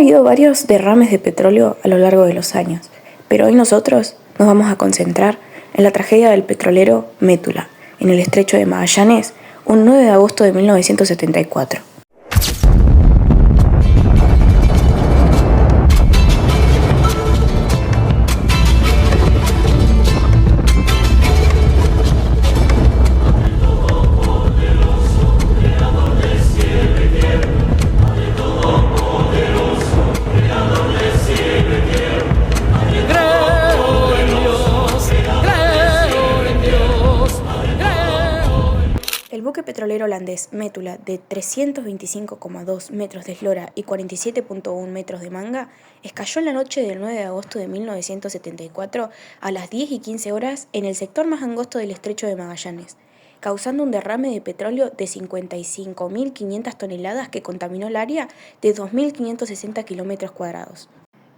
habido varios derrames de petróleo a lo largo de los años, pero hoy nosotros nos vamos a concentrar en la tragedia del petrolero Métula, en el estrecho de Magallanes, un 9 de agosto de 1974. El buque petrolero holandés Métula, de 325,2 metros de eslora y 47,1 metros de manga, escalló en la noche del 9 de agosto de 1974 a las 10:15 horas en el sector más angosto del estrecho de Magallanes, causando un derrame de petróleo de 55.500 toneladas que contaminó el área de 2.560 kilómetros cuadrados.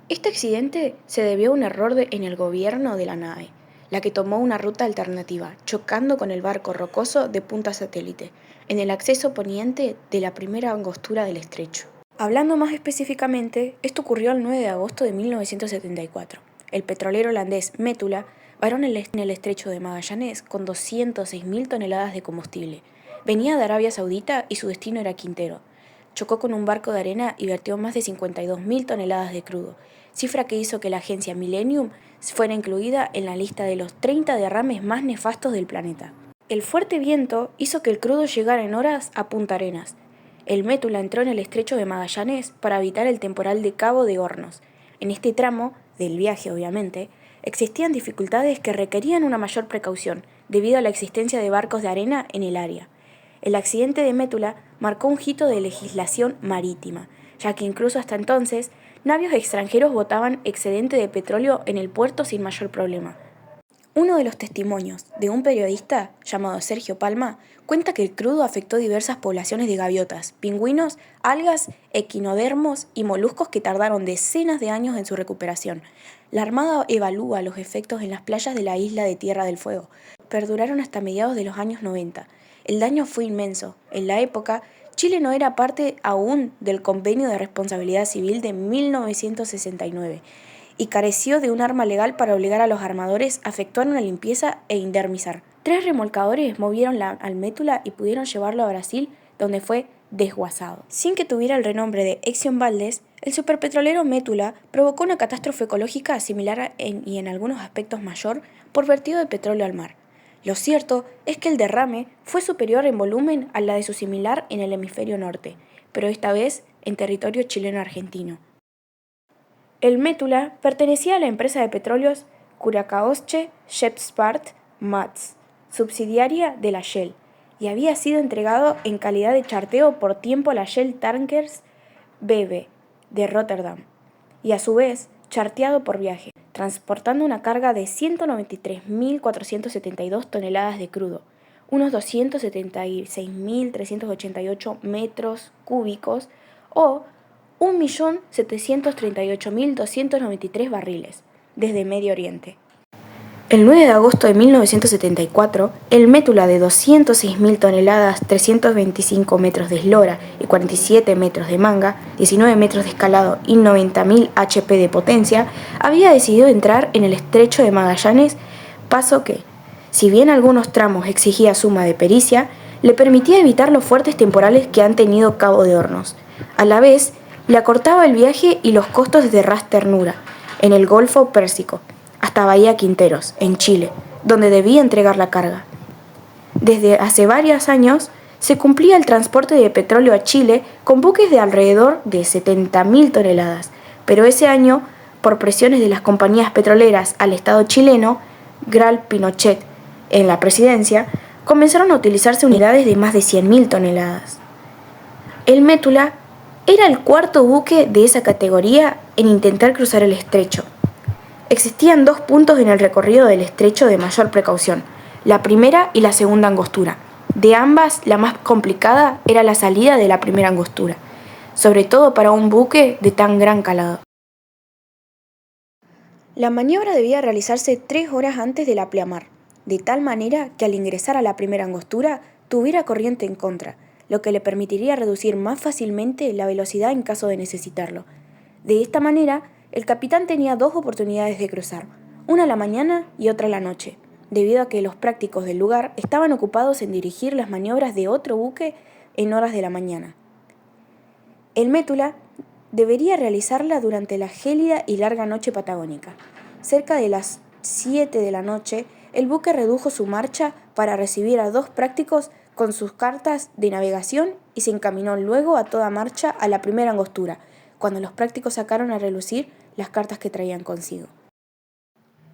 Este accidente se debió a un error en el gobierno de la nave, la que tomó una ruta alternativa, chocando con el barco rocoso de Punta Satélite, en el acceso poniente de la primera angostura del estrecho. Hablando más específicamente, esto ocurrió el 9 de agosto de 1974. El petrolero holandés Métula varó en el estrecho de Magallanes con 206.000 toneladas de combustible. Venía de Arabia Saudita y su destino era Quintero. Chocó con un barco de arena y vertió más de 52.000 toneladas de crudo, cifra que hizo que la agencia Millennium fuera incluida en la lista de los 30 derrames más nefastos del planeta. El fuerte viento hizo que el crudo llegara en horas a Punta Arenas. El Métula entró en el estrecho de Magallanes para evitar el temporal de Cabo de Hornos. En este tramo, del viaje obviamente, existían dificultades que requerían una mayor precaución, debido a la existencia de barcos de arena en el área. El accidente de Métula marcó un hito de legislación marítima, ya que incluso hasta entonces, navios extranjeros botaban excedente de petróleo en el puerto sin mayor problema. Uno de los testimonios de un periodista llamado Sergio Palma cuenta que el crudo afectó diversas poblaciones de gaviotas, pingüinos, algas, equinodermos y moluscos que tardaron decenas de años en su recuperación. La Armada evalúa los efectos en las playas de la isla de Tierra del Fuego. Perduraron hasta mediados de los años 90. El daño fue inmenso. En la época, Chile no era parte aún del Convenio de Responsabilidad Civil de 1969 y careció de un arma legal para obligar a los armadores a efectuar una limpieza e indemnizar. 3 remolcadores movieron al Métula y pudieron llevarlo a Brasil, donde fue desguazado. Sin que tuviera el renombre de Exxon Valdez, el superpetrolero Métula provocó una catástrofe ecológica similar y en algunos aspectos mayor por vertido de petróleo al mar. Lo cierto es que el derrame fue superior en volumen a la de su similar en el hemisferio norte, pero esta vez en territorio chileno-argentino. El Métula pertenecía a la empresa de petróleos Curacaosche Schepspart Mats, subsidiaria de la Shell, y había sido entregado en calidad de charteo por tiempo a la Shell Tankers BV de Rotterdam, y a su vez charteado por viaje, transportando una carga de 193.472 toneladas de crudo, unos 276.388 metros cúbicos o 1.738.293 barriles, desde Medio Oriente. El 9 de agosto de 1974, el Métula de 206.000 toneladas, 325 metros de eslora y 47 metros de manga, 19 metros de escalado y 90.000 HP de potencia, había decidido entrar en el estrecho de Magallanes, paso que, si bien algunos tramos exigía suma de pericia, le permitía evitar los fuertes temporales que han tenido Cabo de Hornos. A la vez, le acortaba el viaje y los costos desde Ras Ternura, en el Golfo Pérsico, hasta Bahía Quinteros, en Chile, donde debía entregar la carga. Desde hace varios años se cumplía el transporte de petróleo a Chile con buques de alrededor de 70.000 toneladas, pero ese año, por presiones de las compañías petroleras al Estado chileno, Gral Pinochet, en la presidencia, comenzaron a utilizarse unidades de más de 100.000 toneladas. El Métula era el cuarto buque de esa categoría en intentar cruzar el estrecho. Existían 2 puntos en el recorrido del estrecho de mayor precaución, la primera y la segunda angostura. De ambas, la más complicada era la salida de la primera angostura, sobre todo para un buque de tan gran calado. La maniobra debía realizarse 3 horas antes de la pleamar, de tal manera que al ingresar a la primera angostura tuviera corriente en contra, lo que le permitiría reducir más fácilmente la velocidad en caso de necesitarlo. De esta manera, el capitán tenía dos oportunidades de cruzar, una a la mañana y otra a la noche, debido a que los prácticos del lugar estaban ocupados en dirigir las maniobras de otro buque en horas de la mañana. El Métula debería realizarla durante la gélida y larga noche patagónica. Cerca de las 7 de la noche, el buque redujo su marcha para recibir a dos prácticos con sus cartas de navegación y se encaminó luego a toda marcha a la primera angostura, cuando los prácticos sacaron a relucir las cartas que traían consigo.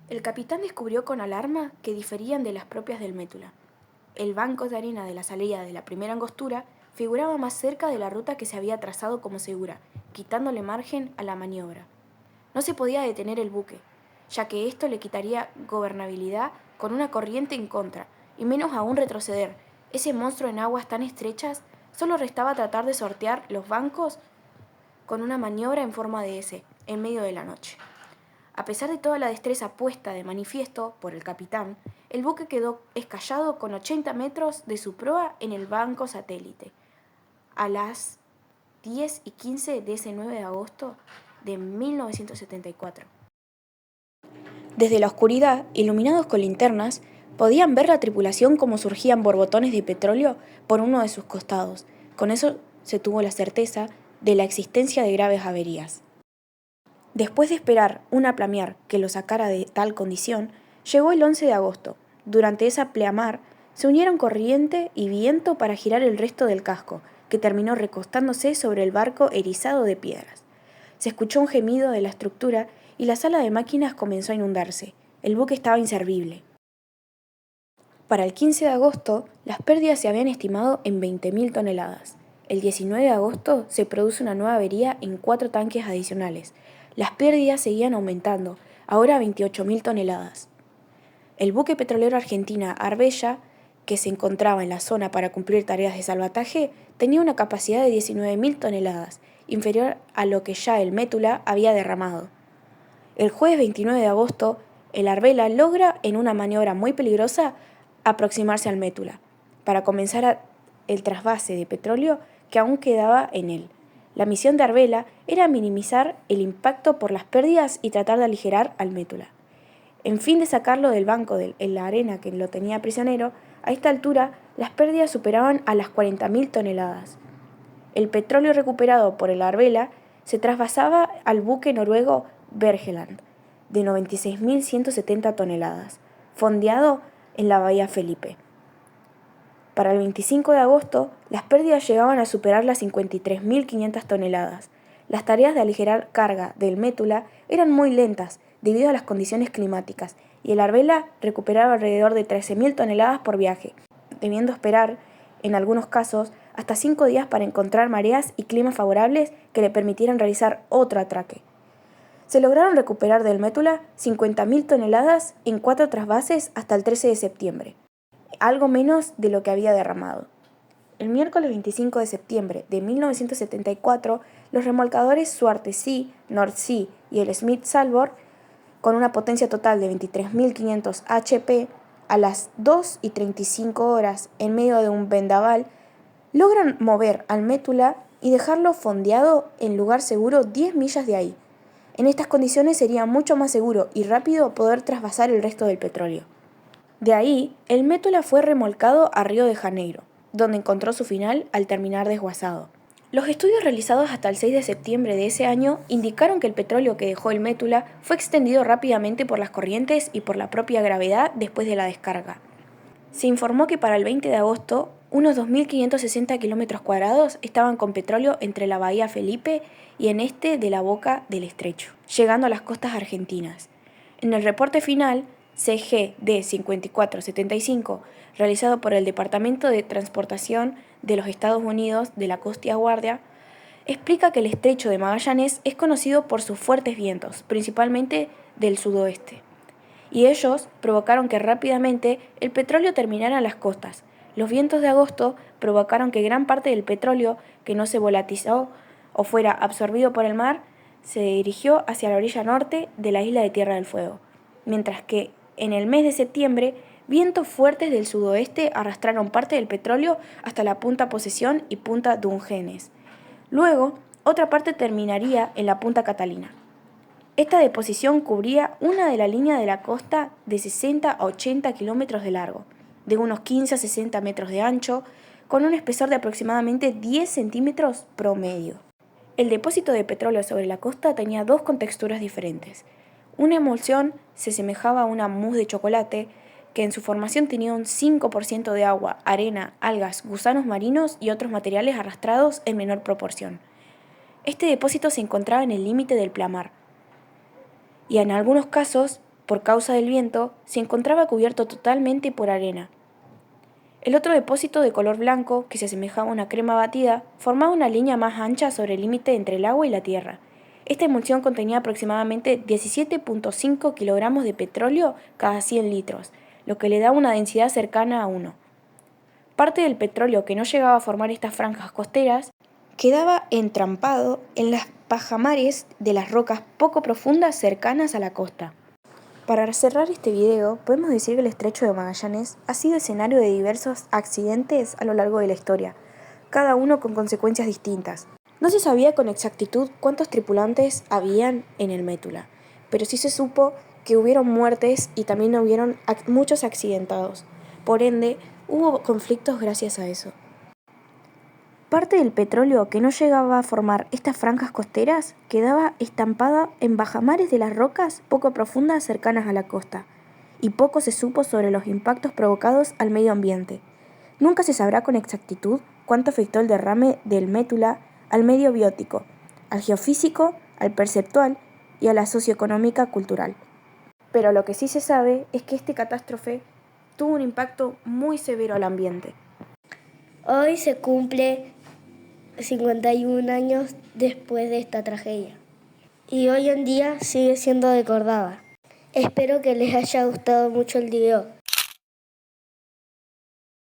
El capitán descubrió con alarma que diferían de las propias del Métula. El banco de arena de la salida de la primera angostura figuraba más cerca de la ruta que se había trazado como segura, quitándole margen a la maniobra. No se podía detener el buque, ya que esto le quitaría gobernabilidad con una corriente en contra, y menos aún retroceder. Ese monstruo en aguas tan estrechas, solo restaba tratar de sortear los bancos con una maniobra en forma de S, en medio de la noche. A pesar de toda la destreza puesta de manifiesto por el capitán, el buque quedó escallado con 80 metros de su proa en el banco satélite, a las 10:15 de ese 9 de agosto de 1974. Desde la oscuridad, iluminados con linternas, podían ver la tripulación como surgían borbotones de petróleo por uno de sus costados. Con eso se tuvo la certeza de la existencia de graves averías. Después de esperar un aplamiar que lo sacara de tal condición, llegó el 11 de agosto. Durante ese pleamar se unieron corriente y viento para girar el resto del casco, que terminó recostándose sobre el barco erizado de piedras. Se escuchó un gemido de la estructura y la sala de máquinas comenzó a inundarse. El buque estaba inservible. Para el 15 de agosto, las pérdidas se habían estimado en 20.000 toneladas. El 19 de agosto se produce una nueva avería en 4 tanques adicionales. Las pérdidas seguían aumentando, ahora a 28.000 toneladas. El buque petrolero argentina Arbella, que se encontraba en la zona para cumplir tareas de salvataje, tenía una capacidad de 19.000 toneladas, inferior a lo que ya el Métula había derramado. El jueves 29 de agosto, el Arbella logra, en una maniobra muy peligrosa, aproximarse al Métula, para comenzar el trasvase de petróleo que aún quedaba en él. La misión de Arbella era minimizar el impacto por las pérdidas y tratar de aligerar al Métula. En fin de sacarlo del banco en la arena que lo tenía prisionero, a esta altura las pérdidas superaban a las 40.000 toneladas. El petróleo recuperado por el Arbella se trasvasaba al buque noruego Wergeland, de 96.170 toneladas, fondeado en la bahía Felipe. Para el 25 de agosto, las pérdidas llegaban a superar las 53.500 toneladas. Las tareas de aligerar carga del Métula eran muy lentas debido a las condiciones climáticas, y el Arbella recuperaba alrededor de 13.000 toneladas por viaje, debiendo esperar, en algunos casos, hasta 5 días para encontrar mareas y climas favorables que le permitieran realizar otro atraque. Se lograron recuperar del Métula 50.000 toneladas en 4 trasvases hasta el 13 de septiembre, algo menos de lo que había derramado. El miércoles 25 de septiembre de 1974, los remolcadores Zwarte Zee, North Sea y el Smith Salvor, con una potencia total de 23.500 HP, a las 2:35 horas en medio de un vendaval, logran mover al Métula y dejarlo fondeado en lugar seguro 10 millas de ahí. En estas condiciones sería mucho más seguro y rápido poder trasvasar el resto del petróleo. De ahí, el Métula fue remolcado a Río de Janeiro, donde encontró su final al terminar desguazado. Los estudios realizados hasta el 6 de septiembre de ese año indicaron que el petróleo que dejó el Métula fue extendido rápidamente por las corrientes y por la propia gravedad después de la descarga. Se informó que para el 20 de agosto, unos 2.560 kilómetros cuadrados estaban con petróleo entre la bahía Felipe y en este de la boca del estrecho, llegando a las costas argentinas. En el reporte final, CGD 5475, realizado por el Departamento de Transportación de los Estados Unidos de la Costa Guardia, explica que el estrecho de Magallanes es conocido por sus fuertes vientos, principalmente del sudoeste, y ellos provocaron que rápidamente el petróleo terminara en las costas. Los vientos de agosto provocaron que gran parte del petróleo que no se volatilizó o fuera absorbido por el mar se dirigió hacia la orilla norte de la isla de Tierra del Fuego, mientras que en el mes de septiembre vientos fuertes del sudoeste arrastraron parte del petróleo hasta la punta Posesión y punta Dungeness. Luego, Otra parte terminaría en la Punta Catalina. Esta deposición cubría una de la línea de la costa de 60 a 80 kilómetros de largo, de unos 15 a 60 metros de ancho, con un espesor de aproximadamente 10 centímetros promedio. El depósito de petróleo sobre la costa tenía dos contexturas diferentes. Una emulsión se asemejaba a una mousse de chocolate, que en su formación tenía un 5% de agua, arena, algas, gusanos marinos y otros materiales arrastrados en menor proporción. Este depósito se encontraba en el límite del plamar, y en algunos casos, por causa del viento, se encontraba cubierto totalmente por arena. El otro depósito de color blanco, que se asemejaba a una crema batida, formaba una línea más ancha sobre el límite entre el agua y la tierra. Esta emulsión contenía aproximadamente 17.5 kilogramos de petróleo cada 100 litros, lo que le da una densidad cercana a 1. Parte del petróleo que no llegaba a formar estas franjas costeras quedaba entrampado en las pajamares de las rocas poco profundas cercanas a la costa. Para cerrar este video, podemos decir que el Estrecho de Magallanes ha sido escenario de diversos accidentes a lo largo de la historia, cada uno con consecuencias distintas. No se sabía con exactitud cuántos tripulantes habían en el Métula, pero sí se supo que hubieron muertes y también hubieron muchos accidentados. Por ende, hubo conflictos gracias a eso. Parte del petróleo que no llegaba a formar estas franjas costeras quedaba estampada en bajamares de las rocas poco profundas cercanas a la costa, y poco se supo sobre los impactos provocados al medio ambiente. Nunca se sabrá con exactitud cuánto afectó el derrame del Métula al medio biótico, al geofísico, al perceptual y a la socioeconómica cultural. Pero lo que sí se sabe es que esta catástrofe tuvo un impacto muy severo al ambiente. Hoy se cumple 51 años después de esta tragedia y hoy en día sigue siendo recordada. Espero que les haya gustado mucho el video.